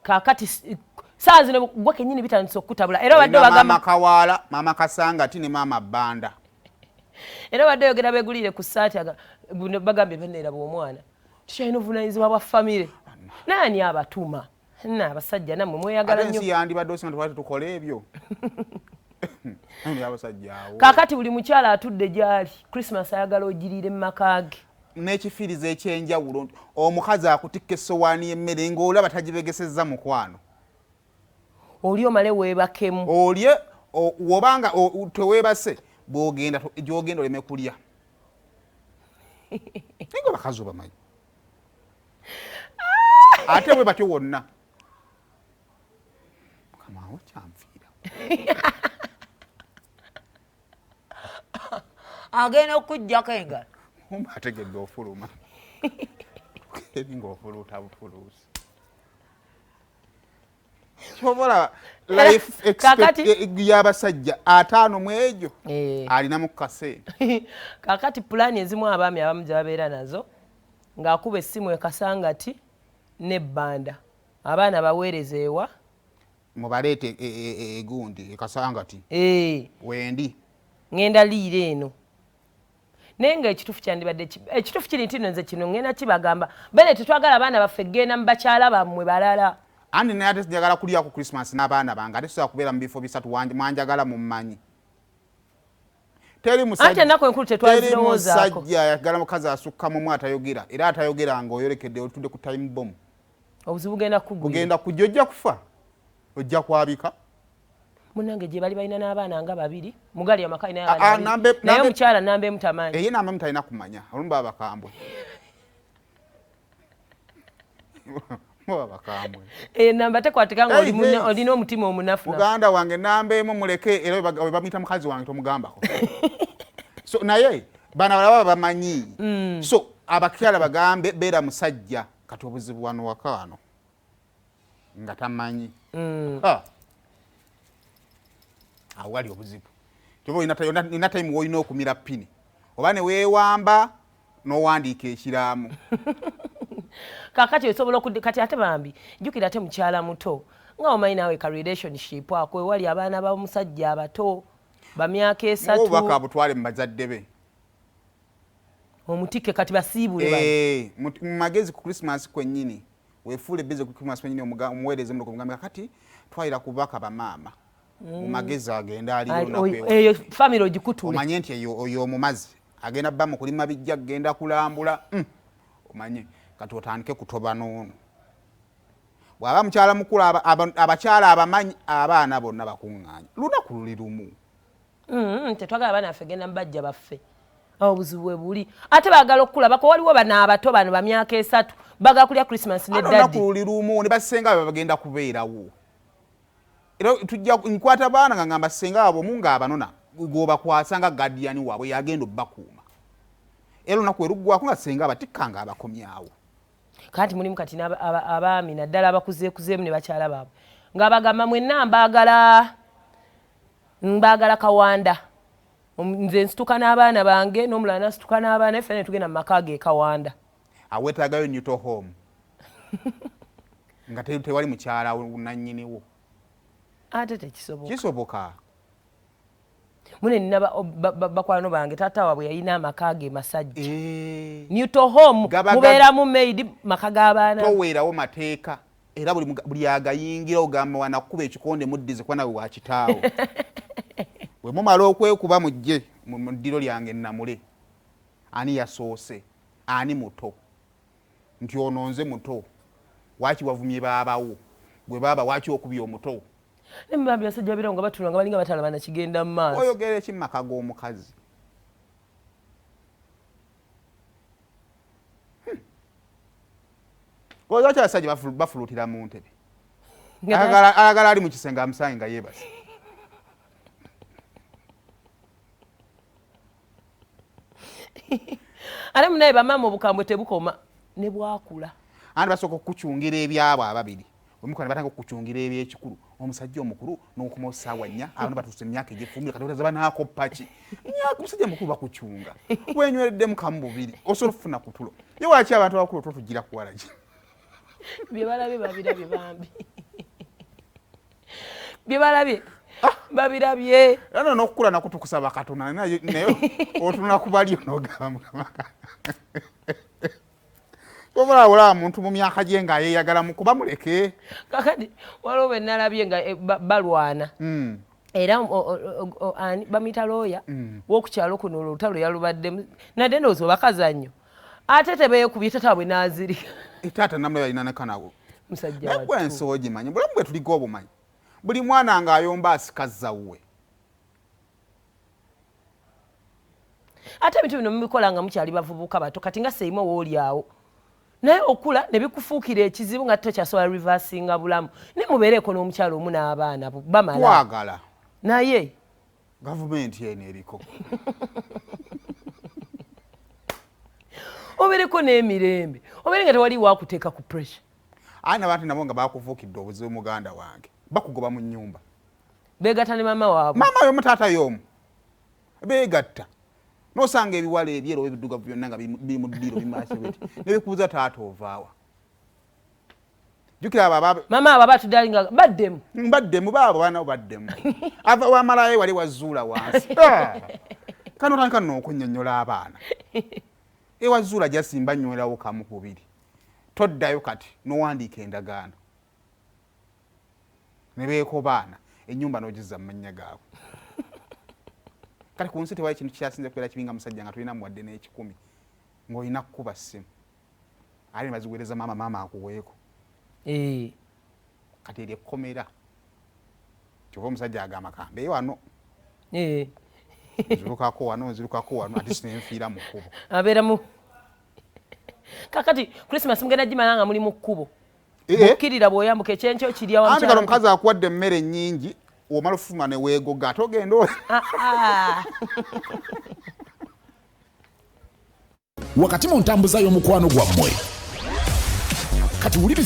kakati saa zino gwe kenyini bitandise okutabula era badde bagamba mama Kawala mama Kasanga tini mama Banda era badde yogera begulire ku saati bagambye benera bw'omwana tukyalina obuvunanyizibwa bwa famire nani abatuma na abasajja namwe mweyagala nnyo nsi yandibadde osinga twali tukola ebyo abasajja awo kakati buli mukyala atudde gyali Christmas ayagala ogirire mu makage n'ekifiriza ekyenjawulo omukazi akutikka essowaani y'emmere ng'olaba tagibegesezza mukwano oli omale weebakemu olye wobanga teweebase bw'ogenda gy'ogenda oleme kulya nga bakazi obamanyi ate bwe batyo wonna mukamawo kyanfiira agenda okujjako engalo omba ategedde ofuluma eri ng'ofuluuta bufuluusi kyobola life y'abasajja 5 mu egyo alinamu kaseera kakati pulaani ezimu abaami abamu gye babeera nazo ng'akuba essimu ekasangati n'ebbanda abaana baweereza ewa mubaleete egundi ekasangati wendi ngenda liira eno naye nga ekituufu kyandibadde ekituufu kiri nti nze kino ngenda kibagamba bene tetwagala abaana baffe genda mu bakyala bammwe balala andi naye ate njagala kulya ku Christmas n'abaana bange ate sobola kubeera mu bifo bisatu mwanjagala mummanyi teri musajja ayagala mukazi asukka mu atayogera era atayogera nga oyolekedde otudde ku time bomb obuzibu bugenda kujja ojja kufa ojja kwabika munange gye bali balina n'abaana nga 2 mugali amaka naye omukyala nambe mutamanyi ye nambe mutalina kumanya olumu baba bakambwe namba tekwatika nga olina omutima omunafu muganda wange nambeemu muleke era we bamuyita mukazi wange tomugambako so naye bana balaba bamanyi so abakyala bagambe beera musajja kati obuzibu wano wakaano nga tamanyi awo wali obuzibu kyoba olina time woolina okumira pini oba ne weewamba n'owandiika ekiraamu kakati osobola kati ate bambi jjukira ate mukyala muto nga omanyi naawe ka relationship ako ewali abaana b'omusajja abato bamyaka 3 obubaka butwale mu bazadde be omutike kati basiibule mu magezi ku Christmas kwennyini weefuule beze ku Christmas kwennyini omuweereze muno kumugambira kati twalira ku bubaka bamaama mu magezi agenda eyo family ogikutule omanye nti oyo omumazi agenda bba mu kulima bijja kugenda kulambula omanye kati otandike kutoba n'ono bw'aba mukyala mukulu abakyala abamanyi abaana bonna bakuŋŋaanya lunaku luli lumu tetwagala abaana baffe genda mubajja baffe obuzibu bwe buli ate baagala okukulabako waliwo bano abato bano bamyaka 3 baagala kulya Christmas ne daddi lunaku luli lumu ne basenga bagenda kubeerawo era tujja nkwata baana nga ngamba senga abo munga abanona gobakwasa nga guardian waabwe yagenda obbakuuma era lunaku eruggwako nga senga abatikkanga abakomyawo kati mulimu kati abaami naddala abakuzeekuzeemu ne bakyala baabwe nga bagamba mwenna mbaagala kawanda nze nsituka n'abaana bange n'omulala nasituka n'abaana ffe ne tugenda mu maka ge kawanda aweetaagayo nyuto home nga tewali mukyala nannyiniwo ate tekisoboka kisoboka mune nina bakwano bange taata waabwe yalina amaka ge masajja nyuto home mubeeramu maid maka g'abaana toweerawo mateeka era buli agayingira ogamba wanakuba ekikonde muddize kuba nawe wakitaawo bwe mumala okwekuba mujje mu ddiro lyange namule ani yasoose ani muto nti ono nze muto waki wavumye baabawo gwe baaba waki okubya omuto nemubambi basajja birawo nga batula nga balinga batalaba na kigenda mu maaso oyogera ekimaka g'omukazi lwaki abasajja bafulutira mu ntebe ayagala ali mu kisenge amusange nga yeebase ate munaye bamaama obukambwe tebukoma ne bwakula andi basooka okukukyungira ebyabo ababiri omukwana batanga okukukyungira ebyekikulu omusajja omukulu n'okuma osaawa 4 abantu batuuse emyaka egyefumira kati otaza banaakoppa ki omusajja mukulu bakukyunga wenywereddemu kamu bubiri osobola okufuna kutulo ye waki abantu abakulu totugira kuwalagi bye balabe babirabye bambi bye balabye babirabye era n'okukula nako tukusaba Katonda naye otunula ku bali n'ogamba obulabula muntu mu myaka gye ng'ayeeyagala mu kuba muleke kakati waliwo bwe nalabye nga balwana era bamuyita looya w'okukyalo kuno olutalo yalubaddemu nadde ndowooza obakazannyo ate tebeekubye tata bwe n'azirika taata namwe balina nekanawo musajja naye gwe ensi ogimanyi bulamu bwe tuliko obumanyi buli mwana ng'ayomba asikazza wuwe ate ebintu bino mubikola nga mukyali bavubuka bato kati nga Saymore wooli awo naye okula ne bikufuukira ekizibu nga tokyasobola reversinga bulamu ne mubeereeko n'omukyalo omu n'abaana bamala twagala naye gavumenti eno eriko obeereko n'emirembe obeere nga tewali waakuteeka ku pressure ayi nabantu nabo nga bakufuukidde obuzibu muganda wange bakugoba mu nnyumba beegatta ne maama waabwe maama y'omu taata y'omu beegatta n'osanga ebiwala ebyeru ebiddugavu byonna nga biri mu ddiro bimaase biti ne bikubuza taata ovaawa jjukira maama abo abatudde nga baddemu baddemu baabo baana baddemu ava wamalayo wali wazuula wansi kano otandika n'okunnyonnyola abaana ewazuula jasimba nywerawo kamu kubiri toddayo kati n'owandiika endagaano ne beeko baana ennyumba n'ogizza mu mannya gaabwe kale ku nsi tewali kintu kyasinze kubeera kibi nga musajja nga tulina muwadde n'ekikumi ng'olina kukuba ssimu ali baziguweereza maama akuweeko kati eri ekkomera kyova omusajja agamba kambe wano nzirukako wano ate sinenfiira mu kkubo abeeramu kakati Christmas mugenda gimala nga muli mu kkubo bukkirira bw'oyambuka ekyenkyo kirya wa anti kano omukazi akuwadde emmere nnyingi omala ofuma ne weegoga ate ogenda wakati mu ntambuza y'omukwano gwammwe kati wuliriza